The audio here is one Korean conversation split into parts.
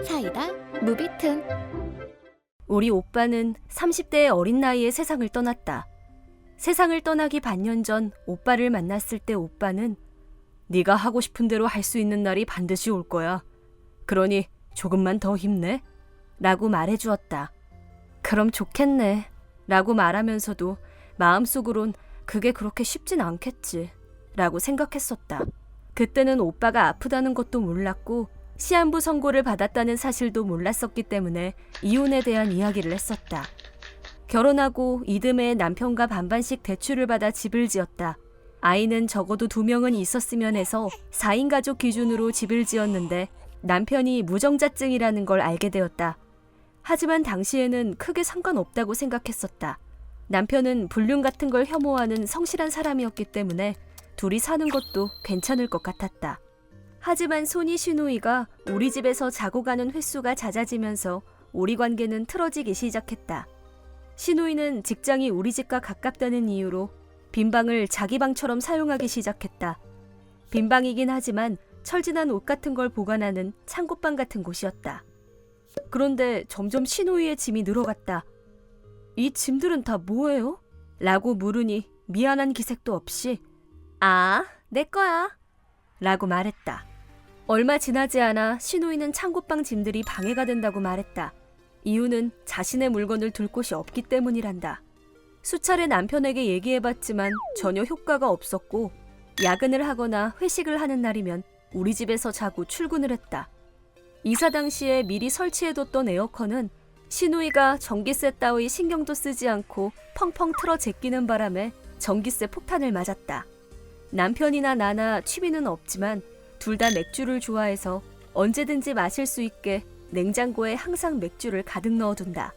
사이다 무비튼. 우리 오빠는 30대의 어린 나이에 세상을 떠났다. 세상을 떠나기 반년 전 오빠를 만났을 때 오빠는 네가 하고 싶은 대로 할 수 있는 날이 반드시 올 거야. 그러니 조금만 더 힘내. 라고 말해주었다. 그럼 좋겠네. 라고 말하면서도 마음속으론 그게 그렇게 쉽진 않겠지. 라고 생각했었다. 그때는 오빠가 아프다는 것도 몰랐고 시한부 선고를 받았다는 사실도 몰랐었기 때문에 이혼에 대한 이야기를 했었다. 결혼하고 이듬해 남편과 반반씩 대출을 받아 집을 지었다. 아이는 적어도 2명은 있었으면 해서 4인 가족 기준으로 집을 지었는데 남편이 무정자증이라는 걸 알게 되었다. 하지만 당시에는 크게 상관없다고 생각했었다. 남편은 불륜 같은 걸 혐오하는 성실한 사람이었기 때문에 둘이 사는 것도 괜찮을 것 같았다. 하지만 손이 시누이가 우리 집에서 자고 가는 횟수가 잦아지면서 우리 관계는 틀어지기 시작했다. 시누이는 직장이 우리 집과 가깝다는 이유로 빈방을 자기 방처럼 사용하기 시작했다. 빈방이긴 하지만 철진한 옷 같은 걸 보관하는 창고방 같은 곳이었다. 그런데 점점 시누이의 짐이 늘어갔다. 이 짐들은 다 뭐예요? 라고 물으니 미안한 기색도 없이 아, 내 거야. 라고 말했다. 얼마 지나지 않아 시누이는 창고방 짐들이 방해가 된다고 말했다. 이유는 자신의 물건을 둘 곳이 없기 때문이란다. 수차례 남편에게 얘기해봤지만 전혀 효과가 없었고 야근을 하거나 회식을 하는 날이면 우리 집에서 자고 출근을 했다. 이사 당시에 미리 설치해뒀던 에어컨은 시누이가 전기세 따위 신경도 쓰지 않고 펑펑 틀어 제끼는 바람에 전기세 폭탄을 맞았다. 남편이나 나나 취미는 없지만 둘 다 맥주를 좋아해서 언제든지 마실 수 있게 냉장고에 항상 맥주를 가득 넣어둔다.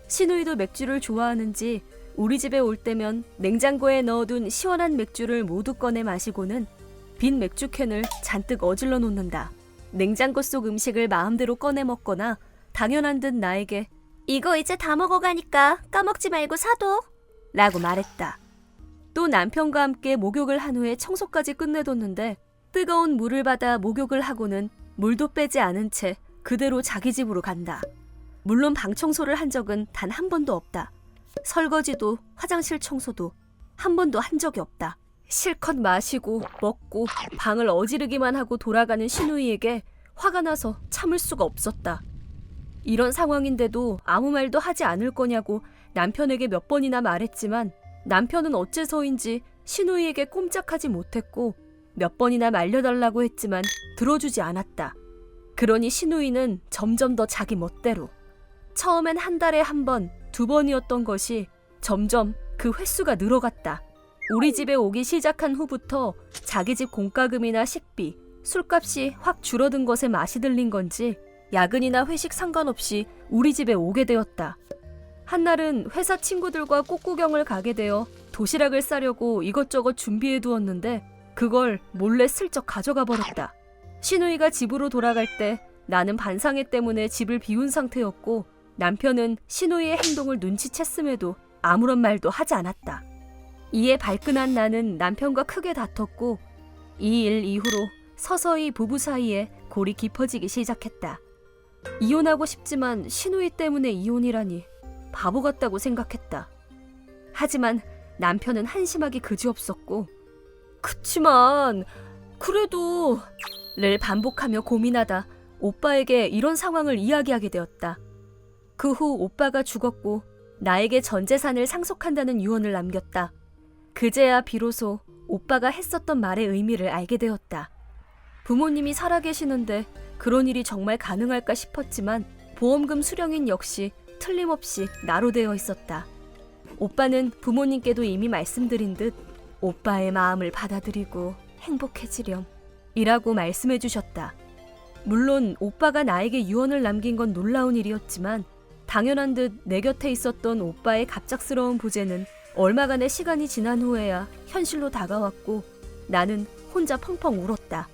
시누이도 맥주를 좋아하는지 우리 집에 올 때면 냉장고에 넣어둔 시원한 맥주를 모두 꺼내 마시고는 빈 맥주캔을 잔뜩 어질러 놓는다. 냉장고 속 음식을 마음대로 꺼내 먹거나 당연한 듯 나에게 이거 이제 다 먹어가니까 까먹지 말고 사둬 라고 말했다. 또 남편과 함께 목욕을 한 후에 청소까지 끝내뒀는데 뜨거운 물을 받아 목욕을 하고는 물도 빼지 않은 채 그대로 자기 집으로 간다. 물론 방 청소를 한 적은 단 한 번도 없다. 설거지도 화장실 청소도 한 번도 한 적이 없다. 실컷 마시고 먹고 방을 어지르기만 하고 돌아가는 시누이에게 화가 나서 참을 수가 없었다. 이런 상황인데도 아무 말도 하지 않을 거냐고 남편에게 몇 번이나 말했지만 남편은 어째서인지 시누이에게 꼼짝하지 못했고 몇 번이나 말려달라고 했지만 들어주지 않았다. 그러니 시누이는 점점 더 자기 멋대로 처음엔 한 달에 한 번, 2번이었던 것이 점점 그 횟수가 늘어갔다. 우리 집에 오기 시작한 후부터 자기 집 공과금이나 식비, 술값이 확 줄어든 것에 맛이 들린 건지 야근이나 회식 상관없이 우리 집에 오게 되었다. 한날은 회사 친구들과 꽃구경을 가게 되어 도시락을 싸려고 이것저것 준비해 두었는데 그걸 몰래 슬쩍 가져가 버렸다. 시누이가 집으로 돌아갈 때 나는 반상회 때문에 집을 비운 상태였고 남편은 시누이의 행동을 눈치챘음에도 아무런 말도 하지 않았다. 이에 발끈한 나는 남편과 크게 다퉜고 이 일 이후로 서서히 부부 사이에 골이 깊어지기 시작했다. 이혼하고 싶지만 시누이 때문에 이혼이라니 바보 같다고 생각했다. 하지만 남편은 한심하기 그지없었고 그치만 그래도 를 반복하며 고민하다 오빠에게 이런 상황을 이야기하게 되었다. 그 후 오빠가 죽었고 나에게 전 재산을 상속한다는 유언을 남겼다. 그제야 비로소 오빠가 했었던 말의 의미를 알게 되었다. 부모님이 살아계시는데 그런 일이 정말 가능할까 싶었지만 보험금 수령인 역시 틀림없이 나로 되어 있었다. 오빠는 부모님께도 이미 말씀드린 듯 오빠의 마음을 받아들이고 행복해지렴 이라고 말씀해 주셨다. 물론 오빠가 나에게 유언을 남긴 건 놀라운 일이었지만 당연한 듯 내 곁에 있었던 오빠의 갑작스러운 부재는 얼마간의 시간이 지난 후에야 현실로 다가왔고 나는 혼자 펑펑 울었다.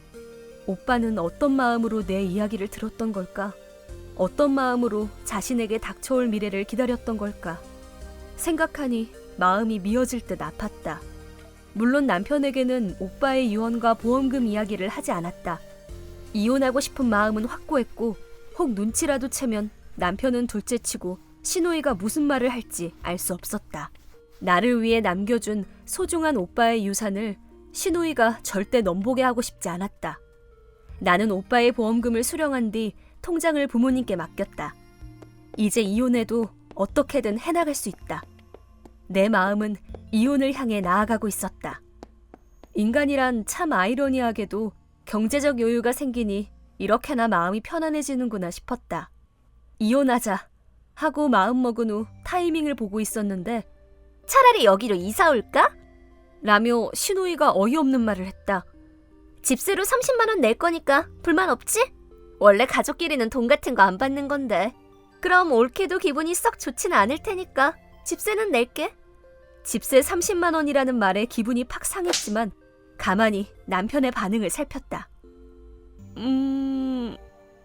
오빠는 어떤 마음으로 내 이야기를 들었던 걸까? 어떤 마음으로 자신에게 닥쳐올 미래를 기다렸던 걸까? 생각하니 마음이 미어질 듯 아팠다. 물론 남편에게는 오빠의 유언과 보험금 이야기를 하지 않았다. 이혼하고 싶은 마음은 확고했고 혹 눈치라도 채면 남편은 둘째치고 신우이가 무슨 말을 할지 알 수 없었다. 나를 위해 남겨준 소중한 오빠의 유산을 신우이가 절대 넘보게 하고 싶지 않았다. 나는 오빠의 보험금을 수령한 뒤 통장을 부모님께 맡겼다. 이제 이혼해도 어떻게든 해나갈 수 있다. 내 마음은 이혼을 향해 나아가고 있었다. 인간이란 참 아이러니하게도 경제적 여유가 생기니 이렇게나 마음이 편안해지는구나 싶었다. 이혼하자 하고 마음먹은 후 타이밍을 보고 있었는데 차라리 여기로 이사 올까? 라며 신우이가 어이없는 말을 했다. 집세로 30만 원 낼 거니까 불만 없지? 원래 가족끼리는 돈 같은 거 안 받는 건데. 그럼 올케도 기분이 썩 좋진 않을 테니까 집세는 낼게. 집세 30만 원이라는 말에 기분이 팍 상했지만 가만히 남편의 반응을 살폈다.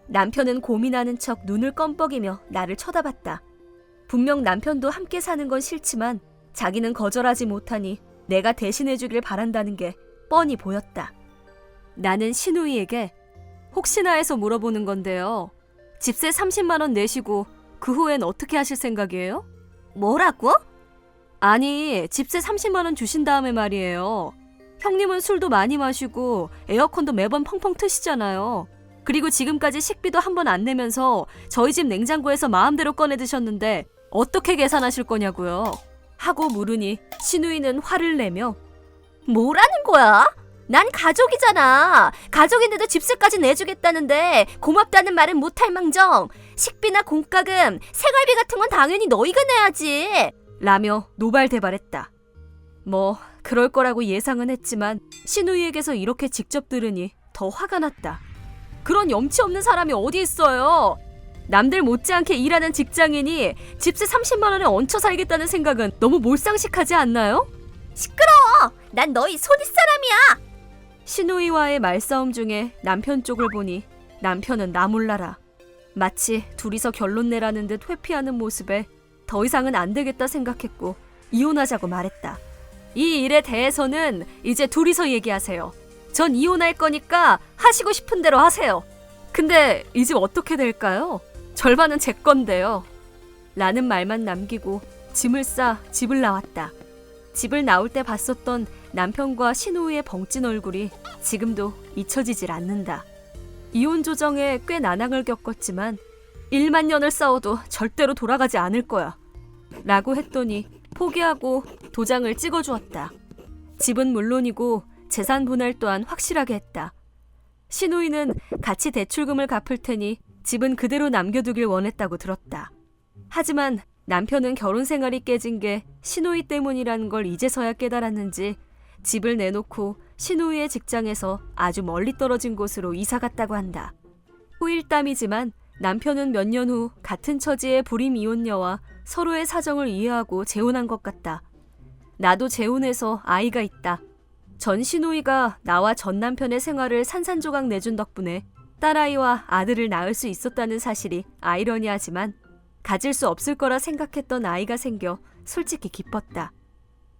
남편은 고민하는 척 눈을 껌뻑이며 나를 쳐다봤다. 분명 남편도 함께 사는 건 싫지만 자기는 거절하지 못하니 내가 대신해주길 바란다는 게 뻔히 보였다. 나는 신우이에게 혹시나 해서 물어보는 건데요. 집세 30만 원 내시고 그 후엔 어떻게 하실 생각이에요? 뭐라고? 아니, 집세 30만 원 주신 다음에 말이에요. 형님은 술도 많이 마시고 에어컨도 매번 펑펑 트시잖아요. 그리고 지금까지 식비도 한 번 안 내면서 저희 집 냉장고에서 마음대로 꺼내 드셨는데 어떻게 계산하실 거냐고요. 하고 물으니 신우이는 화를 내며 뭐라는 거야? 난 가족이잖아. 가족인데도 집세까지 내주겠다는데 고맙다는 말은 못할 망정 식비나 공과금, 생활비 같은 건 당연히 너희가 내야지. 라며 노발대발했다. 뭐 그럴 거라고 예상은 했지만 신우이에게서 이렇게 직접 들으니 더 화가 났다. 그런 염치 없는 사람이 어디 있어요. 남들 못지않게 일하는 직장인이 집세 30만 원에 얹혀 살겠다는 생각은 너무 몰상식하지 않나요? 시끄러워! 난 너희 손윗사람이야! 신우이와의 말싸움 중에 남편 쪽을 보니 남편은 나 몰라라. 마치 둘이서 결론 내라는 듯 회피하는 모습에 더 이상은 안 되겠다 생각했고 이혼하자고 말했다. 이 일에 대해서는 이제 둘이서 얘기하세요. 전 이혼할 거니까 하시고 싶은 대로 하세요. 근데 이 집 어떻게 될까요? 절반은 제 건데요. 라는 말만 남기고 짐을 싸 집을 나왔다. 집을 나올 때 봤었던 남편과 신우이의 벙찐 얼굴이 지금도 잊혀지질 않는다. 이혼 조정에 꽤 난항을 겪었지만 1만 년을 싸워도 절대로 돌아가지 않을 거야. 라고 했더니 포기하고 도장을 찍어주었다. 집은 물론이고 재산 분할 또한 확실하게 했다. 신우이는 같이 대출금을 갚을 테니 집은 그대로 남겨두길 원했다고 들었다. 하지만 남편은 결혼 생활이 깨진 게 신우이 때문이라는 걸 이제서야 깨달았는지 집을 내놓고 신우이의 직장에서 아주 멀리 떨어진 곳으로 이사 갔다고 한다. 후일담이지만 남편은 몇 년 후 같은 처지의 불임 이혼녀와 서로의 사정을 이해하고 재혼한 것 같다. 나도 재혼해서 아이가 있다. 전 신우이가 나와 전 남편의 생활을 산산조각 내준 덕분에 딸아이와 아들을 낳을 수 있었다는 사실이 아이러니하지만 가질 수 없을 거라 생각했던 아이가 생겨 솔직히 기뻤다.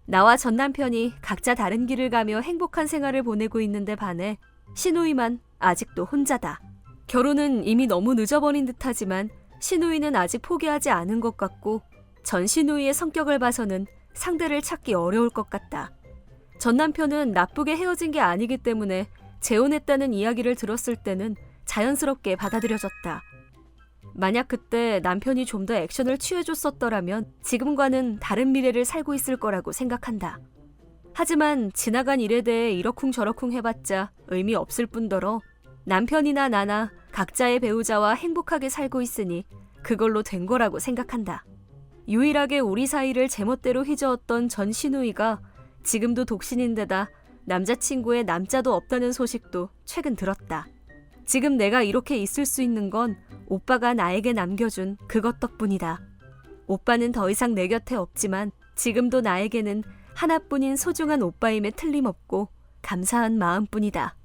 나와 전 남편이 각자 다른 길을 가며 행복한 생활을 보내고 있는데 반해 신우이만 아직도 혼자다. 결혼은 이미 너무 늦어버린 듯하지만 신우이는 아직 포기하지 않은 것 같고 전 신우이의 성격을 봐서는 상대를 찾기 어려울 것 같다. 전 남편은 나쁘게 헤어진 게 아니기 때문에 재혼했다는 이야기를 들었을 때는 자연스럽게 받아들여졌다. 만약 그때 남편이 좀 더 액션을 취해줬었더라면 지금과는 다른 미래를 살고 있을 거라고 생각한다. 하지만 지나간 일에 대해 이러쿵저러쿵 해봤자 의미 없을 뿐더러 남편이나 나나 각자의 배우자와 행복하게 살고 있으니 그걸로 된 거라고 생각한다. 유일하게 우리 사이를 제멋대로 휘저었던 전 신우이가 지금도 독신인데다 남자친구의 남자도 없다는 소식도 최근 들었다. 지금 내가 이렇게 있을 수 있는 건 오빠가 나에게 남겨준 그것 덕분이다. 오빠는 더 이상 내 곁에 없지만 지금도 나에게는 하나뿐인 소중한 오빠임에 틀림없고 감사한 마음뿐이다.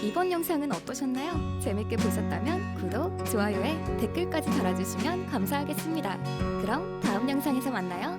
이번 영상은 어떠셨나요? 재밌게 보셨다면 구독, 좋아요에 댓글까지 달아주시면 감사하겠습니다. 그럼 다음 영상에서 만나요.